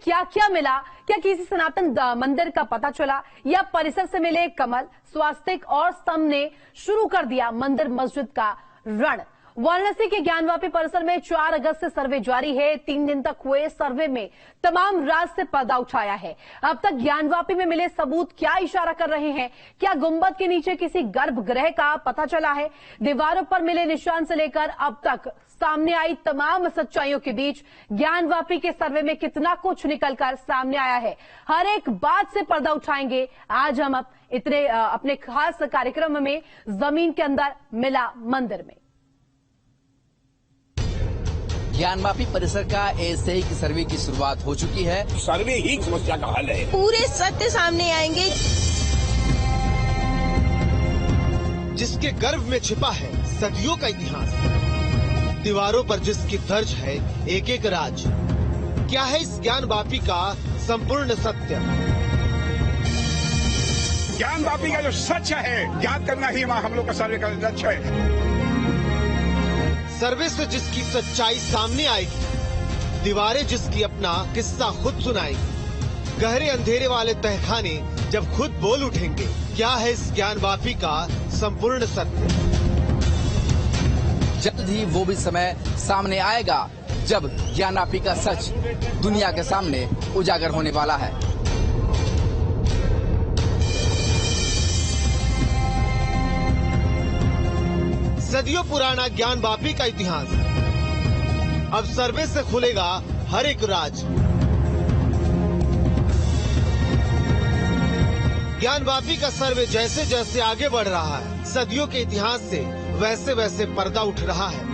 क्या क्या मिला, क्या किसी सनातन मंदिर का पता चला, या परिसर से मिले कमल, स्वास्तिक और स्तंभ ने शुरू कर दिया मंदिर मस्जिद का रण। वाराणसी के ज्ञानवापी परिसर में 4 अगस्त से सर्वे जारी है। 3 दिन तक हुए सर्वे में तमाम राज से पर्दा उठाया है। अब तक ज्ञानवापी में मिले सबूत क्या इशारा कर रहे हैं? क्या गुंबद के नीचे किसी गर्भगृह का पता चला है? दीवारों पर मिले निशान से लेकर अब तक सामने आई तमाम सच्चाइयों के बीच ज्ञानवापी के सर्वे में कितना कुछ निकलकर सामने आया है, हर एक बात से पर्दा उठाएंगे आज हम अपने खास कार्यक्रम में जमीन के अंदर मिला मंदिर में। ज्ञानवापी परिसर का एएसआई की सर्वे की शुरुआत हो चुकी है। सर्वे ही समस्या का हल है। पूरे सत्य सामने आएंगे। जिसके गर्भ में छिपा है सदियों का इतिहास, दीवारों पर जिसकी दर्ज है एक एक राज, क्या है इस ज्ञानवापी का संपूर्ण सत्य? ज्ञानवापी का जो सच है ज्ञात करना ही हम लोग का सर्वे का लक्ष्य है। सर्वे से जिसकी सच्चाई सामने आएगी, दीवारें जिसकी अपना किस्सा खुद सुनाएगी, गहरे अंधेरे वाले तहखाने जब खुद बोल उठेंगे, क्या है इस ज्ञानवापी का संपूर्ण सत्य? जल्द ही वो भी समय सामने आएगा जब ज्ञानवापी का सच दुनिया के सामने उजागर होने वाला है। सदियों पुराना ज्ञानवापी का इतिहास, अब सर्वे से खुलेगा हर एक राज। ज्ञानवापी का सर्वे जैसे जैसे आगे बढ़ रहा है, सदियों के इतिहास से वैसे वैसे पर्दा उठ रहा है।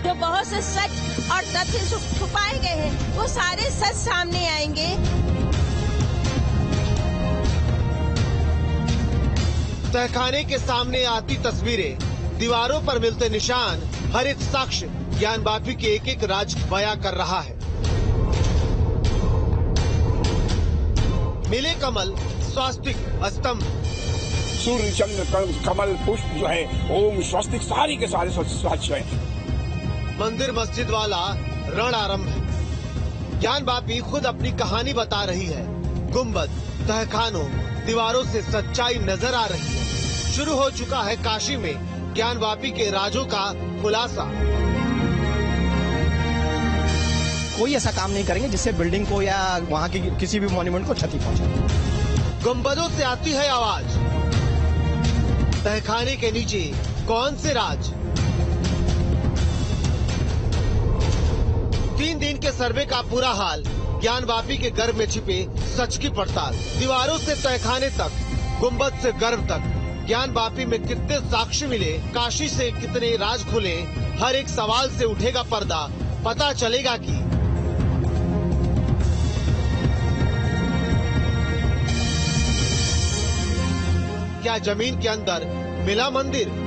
जो बहुत से सच और तथ्य छुपाए गए हैं, वो सारे सच सामने आएंगे। तहखाने के सामने आती तस्वीरें, दीवारों पर मिलते निशान, हर एक साक्ष्य ज्ञानवापी के एक एक राज बयां कर रहा है। मिले कमल, स्वास्तिक, स्तंभ, सूर्य, चंद्र, कमल, पुष्प जो है, ओम, स्वस्तिक, सारी के सारे सच है। मंदिर मस्जिद वाला रण आरंभ है। ज्ञानवापी खुद अपनी कहानी बता रही है। गुंबद, तहखानों, दीवारों से सच्चाई नजर आ रही है। शुरू हो चुका है काशी में ज्ञानवापी के राजों का खुलासा। कोई ऐसा काम नहीं करेंगे जिससे बिल्डिंग को या वहाँ की किसी भी मॉन्यूमेंट को क्षति पहुंचे। गुंबदों से आती है आवाज, तहखाने के नीचे कौन से राज? 3 दिन के सर्वे का पूरा हाल, ज्ञानवापी के गर्भ में छिपे सच की पड़ताल। दीवारों से तहखाने तक, गुंबद से गर्भ तक, ज्ञानवापी में कितने साक्ष्य मिले, काशी से कितने राज खुले, हर एक सवाल से उठेगा पर्दा। पता चलेगा कि क्या जमीन के अंदर मिला मंदिर?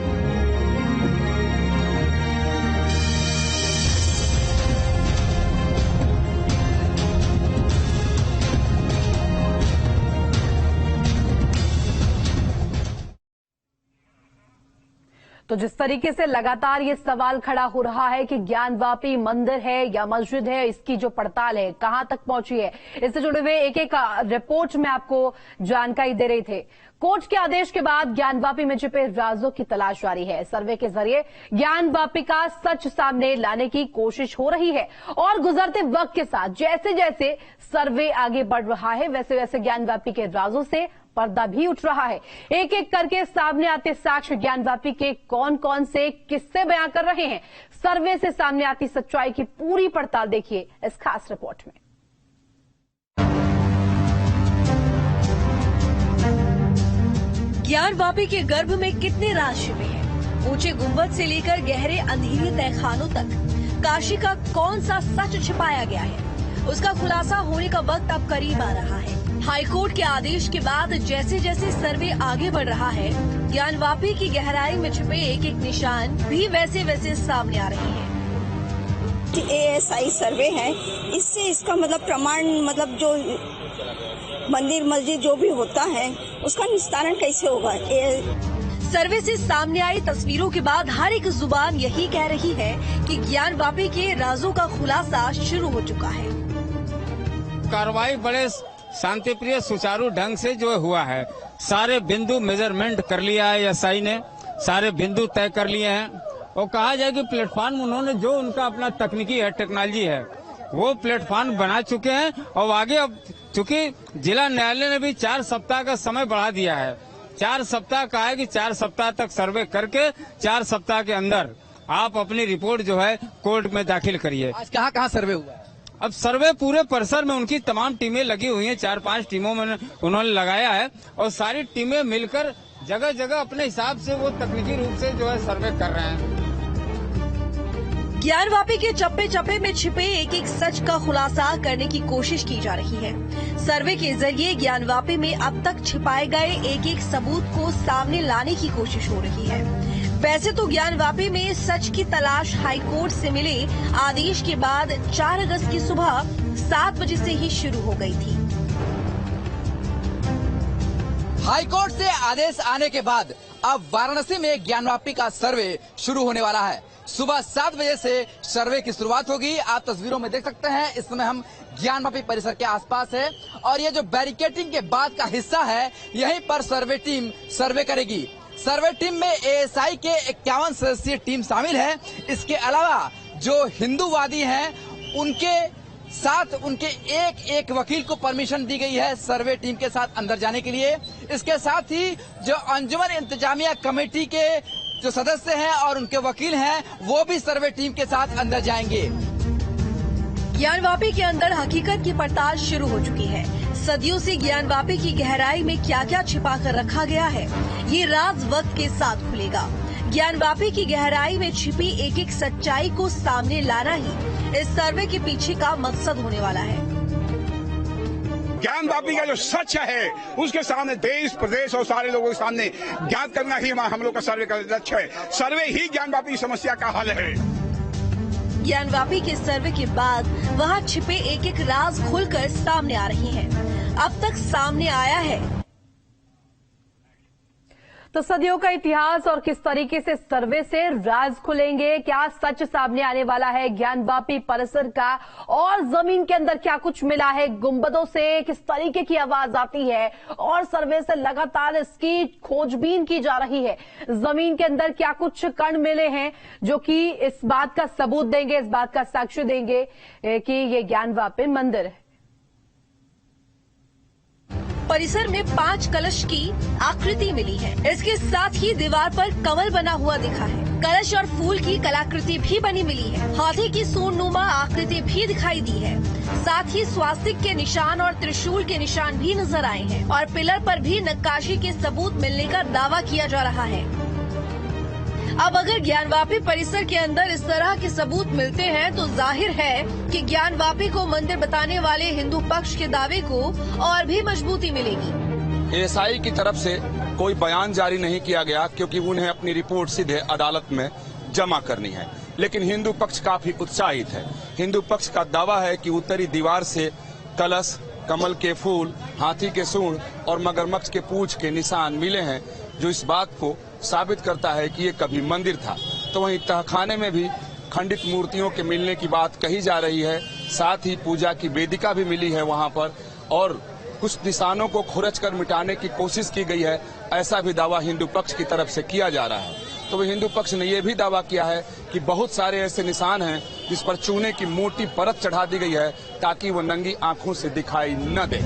तो जिस तरीके से लगातार ये सवाल खड़ा हो रहा है कि ज्ञानवापी मंदिर है या मस्जिद है, इसकी जो पड़ताल है कहां तक पहुंची है, इससे जुड़े हुए एक एक रिपोर्ट में आपको जानकारी दे रहे थे। कोर्ट के आदेश के बाद ज्ञानवापी में छिपे राजों की तलाश जारी है। सर्वे के जरिए ज्ञानवापी का सच सामने लाने की कोशिश हो रही है और गुजरते वक्त के साथ जैसे जैसे सर्वे आगे बढ़ रहा है, वैसे वैसे ज्ञानवापी के राजों से पर्दा भी उठ रहा है। एक एक करके सामने आते साक्ष्य ज्ञानवापी के कौन कौन से किस्से बयां कर रहे हैं। सर्वे से सामने आती सच्चाई की पूरी पड़ताल देखिए इस खास रिपोर्ट में। ज्ञानवापी के गर्भ में कितने राज छिपे हैं? ऊंचे गुंबद से लेकर गहरे अंधेरे तहखानों तक काशी का कौन सा सच छिपाया गया है, उसका खुलासा होने का वक्त अब करीब आ रहा है। हाईकोर्ट के आदेश के बाद जैसे जैसे सर्वे आगे बढ़ रहा है, ज्ञानवापी की गहराई में छिपे एक एक निशान भी वैसे वैसे सामने आ रहे हैं। एएसआई सर्वे है, इससे इसका मतलब प्रमाण, मतलब जो मंदिर मस्जिद जो भी होता है उसका निस्तारण कैसे होगा? सर्वे से सामने आई तस्वीरों के बाद हर एक जुबान यही कह रही है कि ज्ञानवापी के राजों का खुलासा शुरू हो चुका है। कार्रवाई बड़े शांतिप्रिय सुचारू ढंग से जो हुआ है। सारे बिंदु मेजरमेंट कर लिया है एसआई ने, सारे बिंदु तय कर लिए हैं और कहा जाए कि प्लेटफॉर्म उन्होंने जो उनका अपना तकनीकी है, टेक्नोलॉजी है, वो प्लेटफॉर्म बना चुके हैं। और आगे अब चूंकि जिला न्यायालय ने भी 4 सप्ताह का समय बढ़ा दिया है, 4 सप्ताह कहा है कि 4 सप्ताह तक सर्वे करके 4 सप्ताह के अंदर आप अपनी रिपोर्ट जो है कोर्ट में दाखिल करिए। आज कहाँ सर्वे हुआ है? अब सर्वे पूरे परिसर में उनकी तमाम टीमें लगी हुई हैं, 4-5 टीमों में उन्होंने लगाया है और सारी टीमें मिलकर जगह जगह अपने हिसाब से वो तकनीकी रूप से जो है सर्वे कर रहे हैं। ज्ञानवापी के चप्पे चप्पे में छिपे एक एक सच का खुलासा करने की कोशिश की जा रही है। सर्वे के जरिए ज्ञानवापी में अब तक छिपाए गए एक एक सबूत को सामने लाने की कोशिश हो रही है। वैसे तो ज्ञानवापी में सच की तलाश हाईकोर्ट से मिले आदेश के बाद 4 अगस्त की सुबह 7 बजे से ही शुरू हो गई थी। हाईकोर्ट से आदेश आने के बाद अब वाराणसी में ज्ञानवापी का सर्वे शुरू होने वाला है। सुबह 7 बजे से सर्वे की शुरुआत होगी। आप तस्वीरों में देख सकते हैं, इस समय हम ज्ञानवापी परिसर के आसपास है और ये जो बैरिकेडिंग के बाद का हिस्सा है, यहीं पर सर्वे टीम सर्वे करेगी। सर्वे टीम में एएसआई के 51 सदस्यीय टीम शामिल है। इसके अलावा जो हिंदूवादी हैं उनके साथ उनके एक वकील को परमिशन दी गई है सर्वे टीम के साथ अंदर जाने के लिए। इसके साथ ही जो अंजुमन इंतजामिया कमेटी के जो सदस्य हैं और उनके वकील हैं, वो भी सर्वे टीम के साथ अंदर जाएंगे। ज्ञानवापी के अंदर हकीकत की पड़ताल शुरू हो चुकी है। सदियों से ज्ञानवापी की गहराई में क्या क्या छिपा कर रखा गया है, ये राज वक्त के साथ खुलेगा। ज्ञानवापी की गहराई में छिपी एक एक सच्चाई को सामने लाना ही इस सर्वे के पीछे का मकसद होने वाला है। ज्ञानवापी का जो सच है उसके सामने देश प्रदेश और सारे लोगों के सामने ज्ञात करना ही हम लोग का सर्वे का लक्ष्य है। सर्वे ही ज्ञानवापी समस्या का हल है। ज्ञानवापी के सर्वे के बाद वहां छिपे एक एक राज खुलकर सामने आ रही हैं। अब तक सामने आया है तो सदियों का इतिहास और किस तरीके से सर्वे से राज खुलेंगे, क्या सच सामने आने वाला है ज्ञानवापी परिसर का, और जमीन के अंदर क्या कुछ मिला है, गुंबदों से किस तरीके की आवाज आती है और सर्वे से लगातार इसकी खोजबीन की जा रही है। जमीन के अंदर क्या कुछ कण मिले हैं जो कि इस बात का सबूत देंगे, इस बात का साक्ष्य देंगे कि ये ज्ञानवापी मंदिर है। परिसर में 5 कलश की आकृति मिली है। इसके साथ ही दीवार पर कमल बना हुआ दिखा है। कलश और फूल की कलाकृति भी बनी मिली है। हाथी की सूंडनुमा आकृति भी दिखाई दी है। साथ ही स्वास्तिक के निशान और त्रिशूल के निशान भी नजर आए हैं और पिलर पर भी नक्काशी के सबूत मिलने का दावा किया जा रहा है। अब अगर ज्ञानवापी परिसर के अंदर इस तरह के सबूत मिलते हैं तो जाहिर है कि ज्ञानवापी को मंदिर बताने वाले हिंदू पक्ष के दावे को और भी मजबूती मिलेगी। एएसआई की तरफ से कोई बयान जारी नहीं किया गया क्योंकि उन्हें अपनी रिपोर्ट सीधे अदालत में जमा करनी है, लेकिन हिंदू पक्ष काफी उत्साहित है। हिंदू पक्ष का दावा है कि उत्तरी दीवार से कलश, कमल के फूल, हाथी के सूंड और मगरमच्छ के पूंछ के निशान मिले हैं, जो इस बात को साबित करता है कि ये कभी मंदिर था। तो वहीं तहखाने में भी खंडित मूर्तियों के मिलने की बात कही जा रही है। साथ ही पूजा की वेदिका भी मिली है वहां पर और कुछ निशानों को खुरच कर मिटाने की कोशिश की गई है, ऐसा भी दावा हिंदू पक्ष की तरफ से किया जा रहा है। तो हिंदू पक्ष ने यह भी दावा किया है कि बहुत सारे ऐसे निशान हैं जिस पर चूने की मोटी परत चढ़ा दी गई है ताकि वो नंगी आंखों से दिखाई न दे।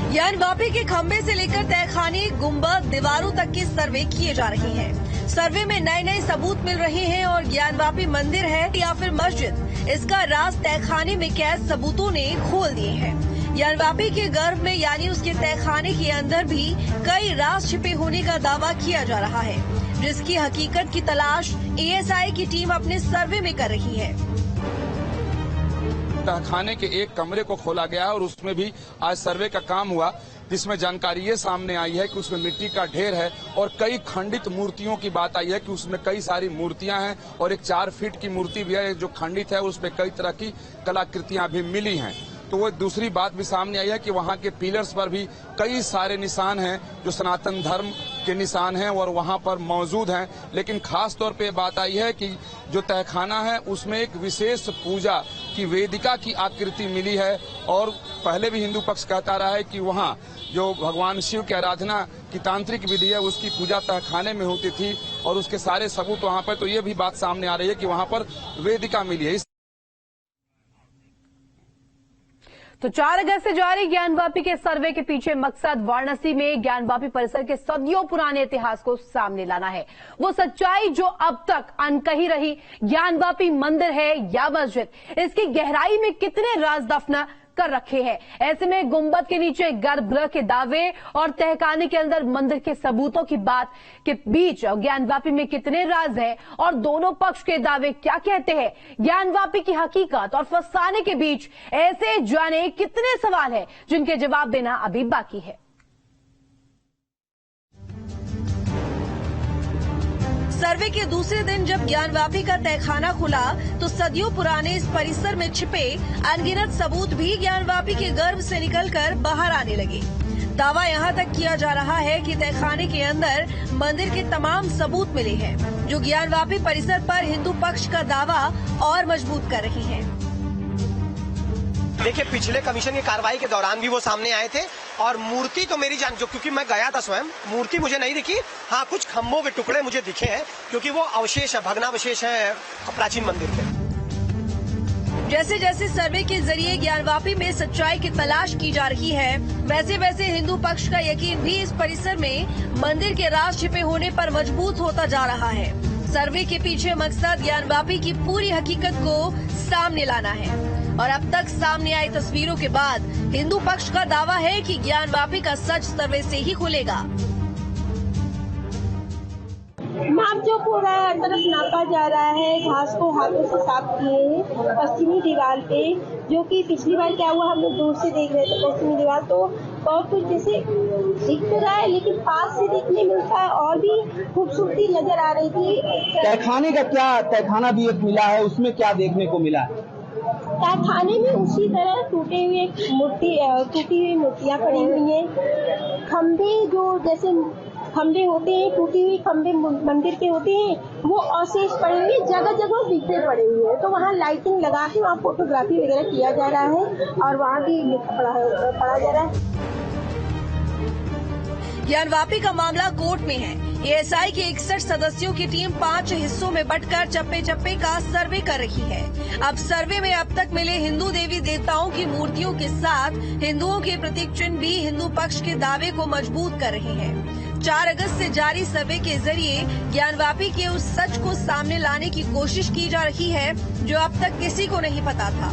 ज्ञानवापी के खंभे से लेकर तहखाने, गुंबद, दीवारों तक की सर्वे किए जा रहे हैं। सर्वे में नए नए सबूत मिल रहे हैं और ज्ञानवापी मंदिर है या फिर मस्जिद, इसका राज तहखाने में कैद सबूतों ने खोल दिए हैं। ज्ञानवापी के गर्भ में यानी उसके तहखाने के अंदर भी कई राज छिपे होने का दावा किया जा रहा है, जिसकी हकीकत की तलाश एएसआई की टीम अपने सर्वे में कर रही है। तहखाने के एक कमरे को खोला गया और उसमें भी आज सर्वे का काम हुआ, जिसमें जानकारी ये सामने आई है कि उसमें मिट्टी का ढेर है और कई खंडित मूर्तियों की बात आई है कि उसमें कई सारी मूर्तियां हैं और एक 4 फीट की मूर्ति भी है जो खंडित है, उसमें कई तरह की कलाकृतियां भी मिली हैं। तो वो दूसरी बात भी सामने आई है कि वहाँ के पिलर्स पर भी कई सारे निशान हैं जो सनातन धर्म के निशान हैं और वहाँ पर मौजूद हैं। लेकिन खास तौर पे बात आई है कि जो तहखाना है उसमें एक विशेष पूजा कि वेदिका की आकृति मिली है। और पहले भी हिंदू पक्ष कहता रहा है कि वहाँ जो भगवान शिव की आराधना की तांत्रिक विधि है उसकी पूजा तहखाने में होती थी और उसके सारे सबूत वहाँ पर, तो ये भी बात सामने आ रही है कि वहाँ पर वेदिका मिली है। तो 4 अगस्त से जारी ज्ञानवापी के सर्वे के पीछे मकसद वाराणसी में ज्ञानवापी परिसर के सदियों पुराने इतिहास को सामने लाना है। वो सच्चाई जो अब तक अनकही रही, ज्ञानवापी मंदिर है या मस्जिद, इसकी गहराई में कितने राज दफन कर रखे हैं। ऐसे में गुंबद के नीचे गर्भगृह के दावे और तहखाने के अंदर मंदिर के सबूतों की बात के बीच ज्ञानवापी में कितने राज हैं और दोनों पक्ष के दावे क्या कहते हैं। ज्ञानवापी की हकीकत और फसाने के बीच ऐसे जाने कितने सवाल हैं जिनके जवाब देना अभी बाकी है। सर्वे के दूसरे दिन जब ज्ञानवापी का तहखाना खुला तो सदियों पुराने इस परिसर में छिपे अनगिनत सबूत भी ज्ञानवापी के गर्भ से निकलकर बाहर आने लगे। दावा यहाँ तक किया जा रहा है कि तहखाने के अंदर मंदिर के तमाम सबूत मिले हैं, जो ज्ञानवापी परिसर पर हिंदू पक्ष का दावा और मजबूत कर रही है। देखिए, पिछले कमीशन की कार्रवाई के दौरान भी वो सामने आए थे और मूर्ति तो मेरी जान, जो क्योंकि मैं गया था स्वयं, मूर्ति मुझे नहीं दिखी। हाँ, कुछ खंभों के टुकड़े मुझे दिखे हैं क्योंकि वो अवशेष है, भग्नावशेष है प्राचीन मंदिर के। जैसे जैसे सर्वे के जरिए ज्ञानवापी में सच्चाई की तलाश की जा रही है, वैसे वैसे हिंदू पक्ष का यकीन भी इस परिसर में मंदिर के राज छिपे होने पर मजबूत होता जा रहा है। सर्वे के पीछे मकसद ज्ञानवापी की पूरी हकीकत को सामने लाना है और अब तक सामने आई तस्वीरों के बाद हिंदू पक्ष का दावा है कि ज्ञानवापी का सच सर्वे से ही खुलेगा। माप जो पूरा हर तरफ नापा जा रहा है, घास को हाथों से साफ किए हैं पश्चिमी दीवार पे, जो कि पिछली बार क्या हुआ हम लोग दूर से देख रहे थे पश्चिमी दीवार, तो बहुत कुछ जैसे दिख तो रहा है लेकिन पास से देखने मिलता है और भी खूबसूरती नजर आ रही थी। तहखाने का क्या, तहखाना भी एक मिला है, उसमें क्या देखने को मिला है? तहखाने में उसी तरह टूटी हुई मूर्तियाँ पड़ी हुई हैं। खंबे जो जैसे खंबे होते हैं, टूटी हुई खंबे मंदिर के होते हैं, वो अवशेष पड़े हुए, जगह जगह बिखरे पड़े हुए हैं। तो वहाँ लाइटिंग लगा के वहाँ फोटोग्राफी वगैरह किया जा रहा है और वहाँ भी पढ़ा जा रहा है। ज्ञानवापी का मामला कोर्ट में है। एएसआई के 61 सदस्यों की टीम 5 हिस्सों में बंटकर चप्पे चप्पे का सर्वे कर रही है। अब सर्वे में अब तक मिले हिंदू देवी देवताओं की मूर्तियों के साथ हिंदुओं के प्रतीक चिन्ह भी हिंदू पक्ष के दावे को मजबूत कर रहे हैं। 4 अगस्त से जारी सर्वे के जरिए ज्ञानवापी के उस सच को सामने लाने की कोशिश की जा रही है जो अब तक किसी को नहीं पता था।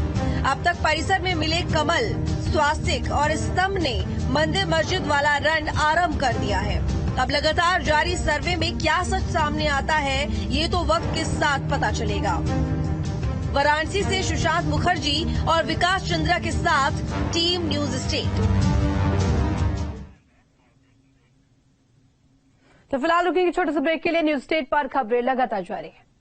अब तक परिसर में मिले कमल, स्वास्तिक और स्तंभ ने मंदिर मस्जिद वाला रन आरंभ कर दिया है। अब लगातार जारी सर्वे में क्या सच सामने आता है, ये तो वक्त के साथ पता चलेगा। वाराणसी से सुशांत मुखर्जी और विकास चंद्रा के साथ टीम न्यूज स्टेट। तो फिलहाल रुकेंगे छोटे से ब्रेक के लिए। न्यूज स्टेट पर खबरें लगातार जारी है।